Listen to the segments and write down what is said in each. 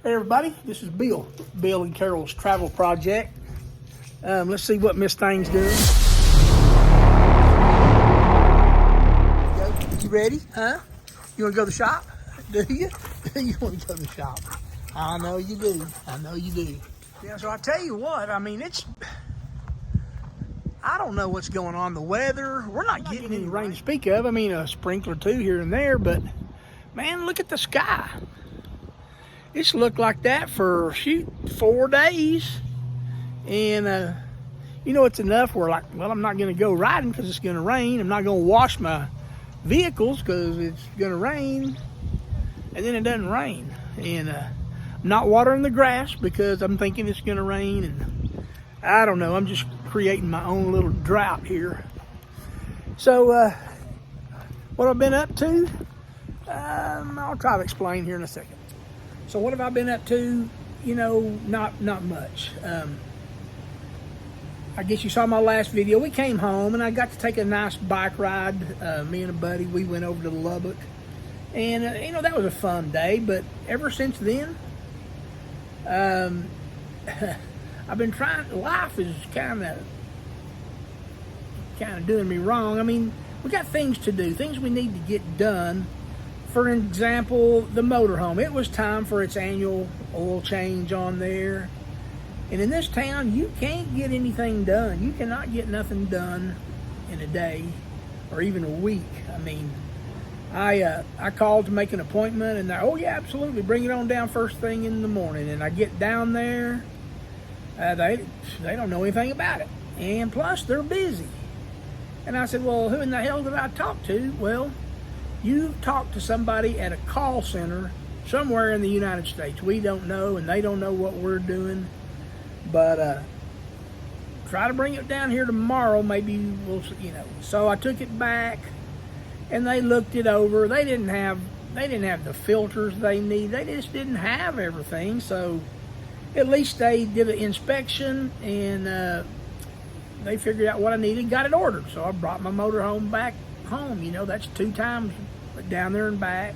Hey everybody, this is Bill. Bill and Carol's travel project. Let's see what Miss Thing's doing. You ready? Huh? You want to go to the shop? Do you? You want to go to the shop? I know you do. I know you do. Yeah, so I tell you what, I mean, I don't know what's going on. The weather, we're not getting any rain to speak of. I mean, a sprinkle or two here and there, but man, look at the sky. It's looked like that for, 4 days. And, you know, it's enough where, like, well, I'm not going to go riding because it's going to rain. I'm not going to wash my vehicles because it's going to rain. And then it doesn't rain. And I'm not watering the grass because I'm thinking it's going to rain. And I don't know. I'm just creating my own little drought here. So, what I've been up to, I'll try to explain here in a second. So what have I been up to? You know, not much. I guess you saw my last video. We came home and I got to take a nice bike ride. Me and a buddy, we went over to Lubbock. And, you know, that was a fun day. But ever since then, I've been trying, life is kind of doing me wrong. I mean, we got things to do, things we need to get done. For example, the motorhome. It was time for its annual oil change on there. And in this town, you can't get anything done. You cannot get nothing done in a day or even a week. I mean, I called to make an appointment and oh yeah, absolutely, bring it on down first thing in the morning. And I get down there, they don't know anything about it. And plus, they're busy. And I said, well, who in the hell did I talk to? Well, you talk to somebody at a call center somewhere in the United States. We don't know, and they don't know what we're doing. But try to bring it down here tomorrow. Maybe we'll, you know. So I took it back, and they looked it over. They didn't have the filters they need. They just didn't have everything. So at least they did an inspection, and they figured out what I needed and got it ordered. So I brought my motorhome back home. You know, that's 2 times down there and back.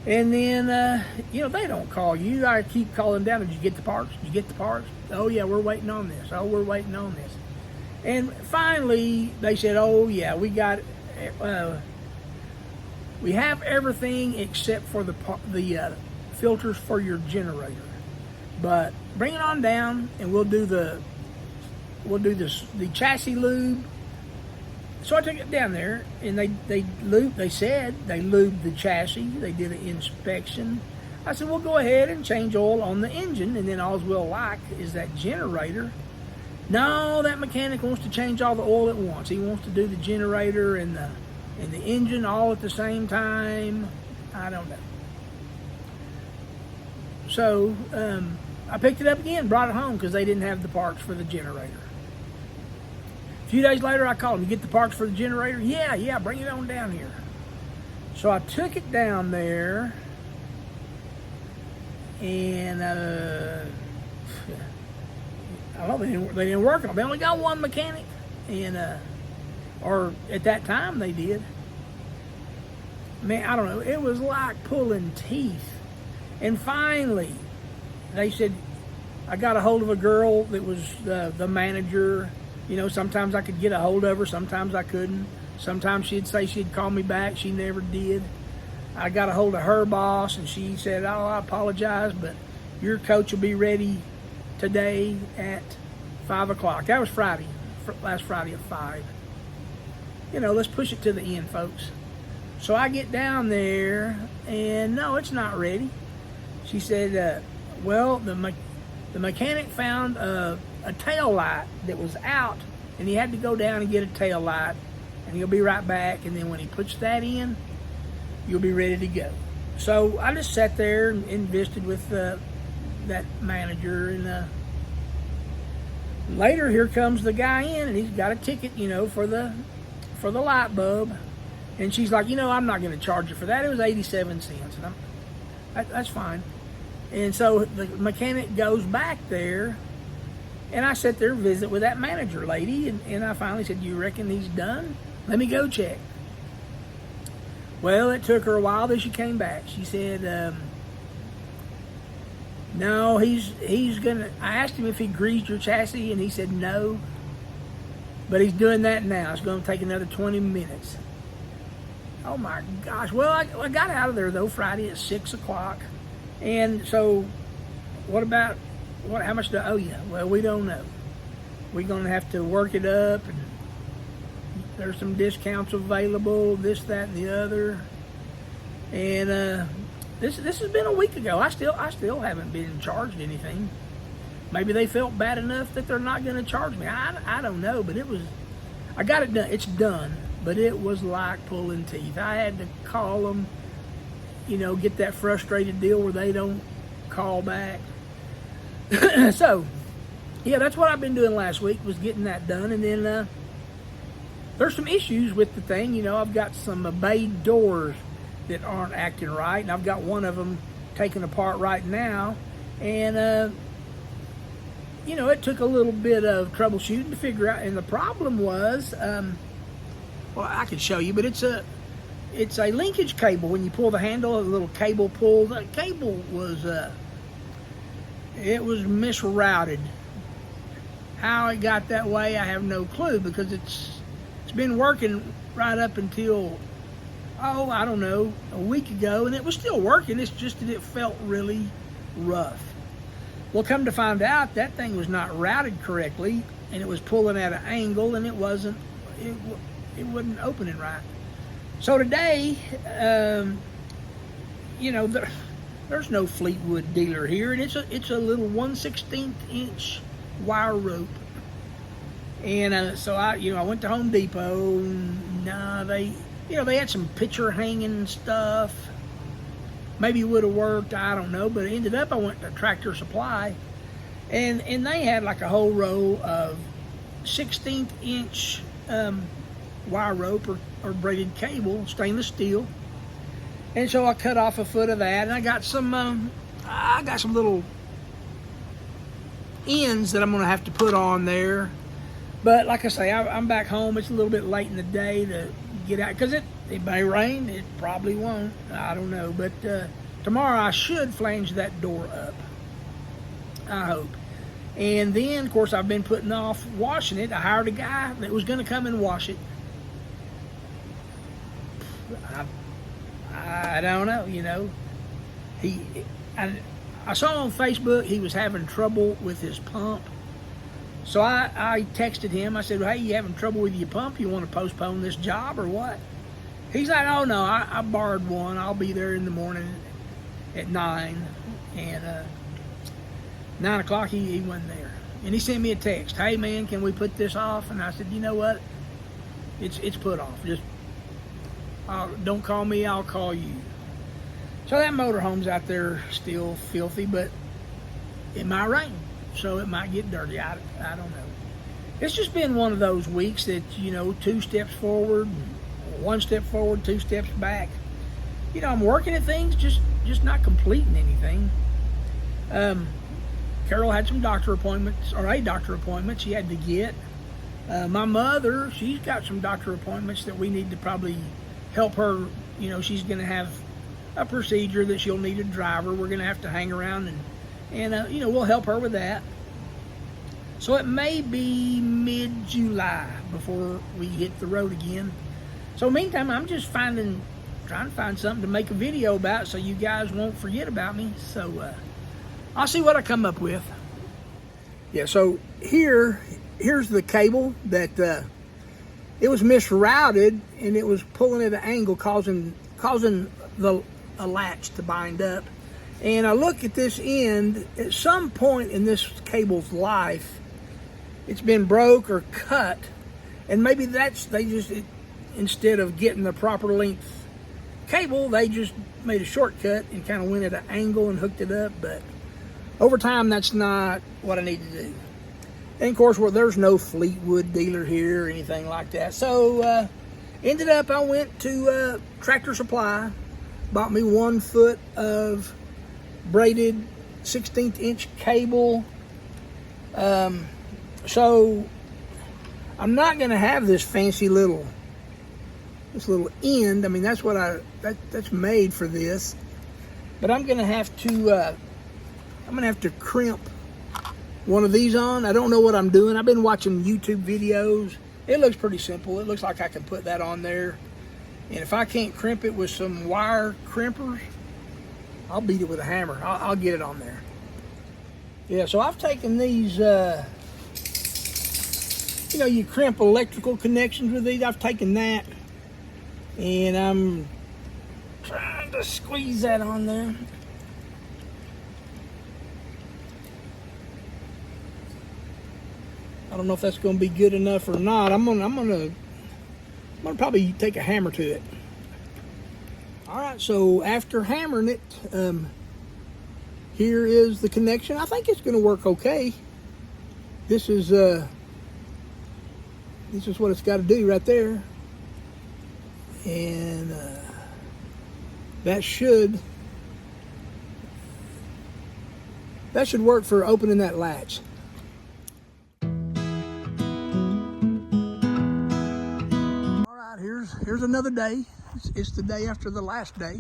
And then, you know, they don't call you. I keep calling down. Did you get the parts? Did you get the parts? Oh, yeah, we're waiting on this. Oh, we're waiting on this. And finally, they said, oh, yeah, we got we have everything except for the filters for your generator. But bring it on down, and we'll do the chassis lube. So I took it down there, and they lubed the chassis. They did an inspection. I said, well, go ahead and change oil on the engine, and then all we'll like is that generator. No, that mechanic wants to change all the oil at once. He wants to do the generator and the engine all at the same time. I don't know. So I picked it up again, brought it home because they didn't have the parts for the generator. A few days later, I called them. You get the parts for the generator? Yeah, bring it on down here. So I took it down there, and I don't know, they didn't work on it. They only got one mechanic, and or at that time they did. Man, I don't know. It was like pulling teeth. And finally, they said, I got a hold of a girl that was the manager. You know, sometimes I could get a hold of her, sometimes I couldn't. Sometimes she'd say she'd call me back. She never did. I got a hold of her boss, and she said, oh, I apologize, but your coach will be ready today at 5 o'clock. That was Friday, last Friday at 5. You know, let's push it to the end, folks. So I get down there, and no, it's not ready. She said, well, the mechanic found a tail light that was out, and he had to go down and get a tail light, and he'll be right back, and then when he puts that in, you'll be ready to go. So I just sat there and visited with that manager, and later here comes the guy in, and he's got a ticket, you know, for the light bulb, and she's like, you know, I'm not going to charge you for that. It was 87 cents, and that's fine. And so the mechanic goes back there, and I sat there and visit with that manager lady, and I finally said, you reckon he's done? Let me go check. Well, it took her a while, then she came back. She said, No, he's gonna. I asked him if he greased your chassis, and he said no. But he's doing that now. It's going to take another 20 minutes. Oh my gosh! Well, I got out of there though Friday at 6 o'clock, and so what about what? How much do I owe you? Well, we don't know. We're going to have to work it up, and there's some discounts available. This, that, and the other, and This has been a week ago. I still haven't been charged anything. Maybe they felt bad enough that they're not going to charge me. I don't know, but I got it done. It's done, but it was like pulling teeth. I had to call them, get that frustrated deal where they don't call back. So, yeah, that's what I've been doing last week, was getting that done. And then there's some issues with the thing. I've got some bay doors that aren't acting right, and I've got one of them taken apart right now, and it took a little bit of troubleshooting to figure out. And the problem was, well, I could show you, but it's a linkage cable. When you pull the handle, a little cable pulls. The cable was it was misrouted. How it got that way, I have no clue, because it's been working right up until, I don't know, a week ago, and it was still working. It's just that it felt really rough. Well, come to find out, that thing was not routed correctly, and it was pulling at an angle, and it wasn't opening right. So today, there's no Fleetwood dealer here, and it's a little 1/16 inch wire rope. And so I went to Home Depot, and they had some picture hanging stuff. Maybe it would have worked, I don't know. But it ended up, I went to Tractor Supply, and they had like a whole row of 16th inch wire rope or braided cable, stainless steel. And so I cut off a foot of that, and I got some little ends that I'm going to have to put on there. But like I say, I'm back home. It's a little bit late in the day to get out, because it may rain. It probably won't. I don't know. But tomorrow I should flange that door up, I hope. And then, of course, I've been putting off washing it. I hired a guy that was going to come and wash it. I don't know, I saw on Facebook he was having trouble with his pump. So I texted him. I said, hey, you having trouble with your pump? You want to postpone this job or what? He's like, oh, no, I borrowed one. I'll be there in the morning at 9. And 9 o'clock, he wasn't there. And he sent me a text. Hey, man, can we put this off? And I said, you know what? It's put off. Just don't call me. I'll call you. So that motorhome's out there still filthy, but it might rain. So it might get dirty. I don't know. It's just been one of those weeks that, 2 steps forward, 1 step forward, 2 steps back. I'm working at things, just not completing anything. Carol had some doctor appointments, or a doctor appointment she had to get. My mother, she's got some doctor appointments that we need to probably help her. She's going to have a procedure that she'll need a driver. We're going to have to hang around and we'll help her with that. So it may be mid-July before we hit the road again. So meantime, I'm just trying to find something to make a video about so you guys won't forget about me. So I'll see what I come up with. Yeah, so here's the cable that it was misrouted, and it was pulling at an angle, causing a latch to bind up. And I look at this end. At some point in this cable's life, it's been broke or cut, and maybe instead of getting the proper length cable, they just made a shortcut and kind of went at an angle and hooked it up. But over time, that's not what I need to do. And of course, there's no Fleetwood dealer here or anything like that. So ended up, I went to Tractor Supply, bought me 1 foot of braided 16th inch cable. So I'm not going to have this fancy little end. I mean, that's what that's made for this. But I'm going to have to I'm gonna have to crimp one of these on. I don't know what I'm doing. I've been watching YouTube videos. It looks pretty simple. It looks like I can put that on there. And if I can't crimp it with some wire crimpers, I'll beat it with a hammer. I'll get it on there. Yeah, so I've taken these, you know, you crimp electrical connections with these. I've taken that, and I'm trying to squeeze that on there. I don't know if that's going to be good enough or not. I'm gonna probably take a hammer to it. All right, so after hammering it, here is the connection. I think it's going to work okay. This is what it's got to do right there, and that should work for opening that latch. Here's another day. It's the day after the last day.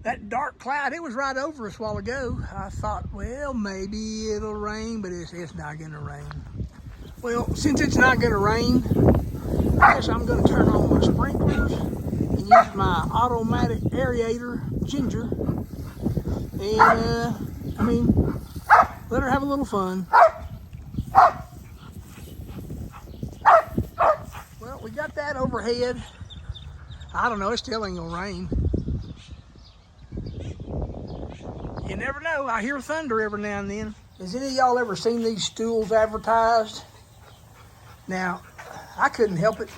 That dark cloud, it was right over us a while ago. I thought, well, maybe it'll rain, but it's not gonna rain. Well, since it's not gonna rain, I guess I'm gonna turn on my sprinklers and use my automatic aerator, Ginger, and I mean, let her have a little fun. Well, we got that overhead. I don't know, it still ain't gonna rain. You never know, I hear thunder every now and then. Has any of y'all ever seen these stools advertised? Now, I couldn't help it.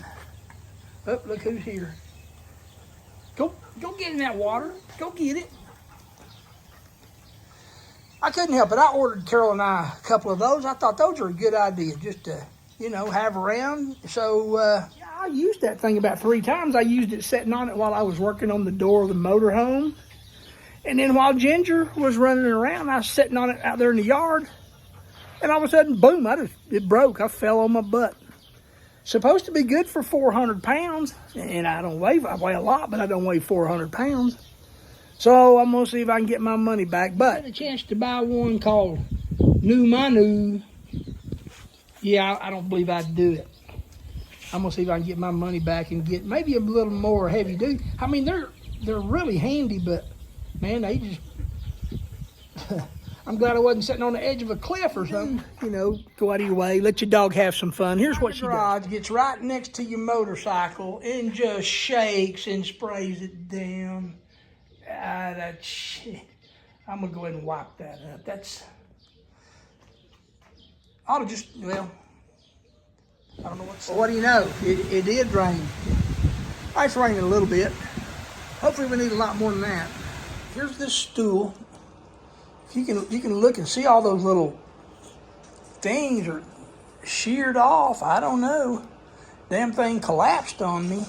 Oh, look who's here. Go get in that water. Go get it. I couldn't help it. I ordered Carol and I a couple of those. I thought those were a good idea just to, you know, have around. So, yeah, I used that thing about 3 times. I used it sitting on it while I was working on the door of the motorhome. And then while Ginger was running around, I was sitting on it out there in the yard. And all of a sudden, boom, it broke. I fell on my butt. Supposed to be good for 400 pounds. And I weigh a lot, but I don't weigh 400 pounds. So I'm going to see if I can get my money back. But I had a chance to buy one called New Manu. Yeah, I don't believe I'd do it. I'm going to see if I can get my money back and get maybe a little more heavy duty. I mean, they're really handy, but man, they just, I'm glad I wasn't sitting on the edge of a cliff or something. You know, go out of your way, let your dog have some fun. Here's what she does. The garage gets right next to your motorcycle and just shakes and sprays it down. I'm going to go ahead and wipe that up. I don't know what to say. Well, what do you know? It did rain. It's raining a little bit. Hopefully we need a lot more than that. Here's this stool. You can look and see all those little things are sheared off. I don't know. Damn thing collapsed on me.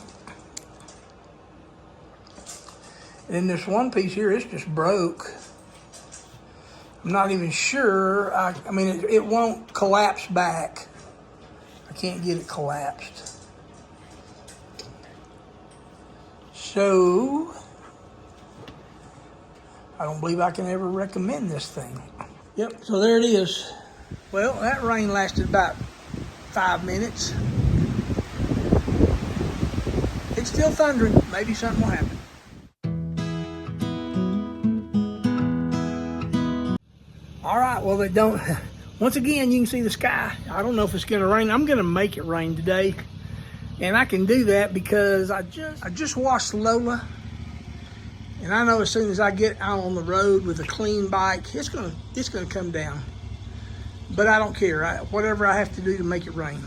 And then this one piece here, it's just broke. I'm not even sure. I mean, it won't collapse back. I can't get it collapsed. So, I don't believe I can ever recommend this thing. Yep, so there it is. Well, that rain lasted about 5 minutes. It's still thundering. Maybe something will happen. All right, well, they don't. Once again, you can see the sky. I don't know if it's gonna rain. I'm gonna make it rain today. And I can do that because I just washed Lola. And I know as soon as I get out on the road with a clean bike, it's gonna come down. But I don't care. Whatever I have to do to make it rain.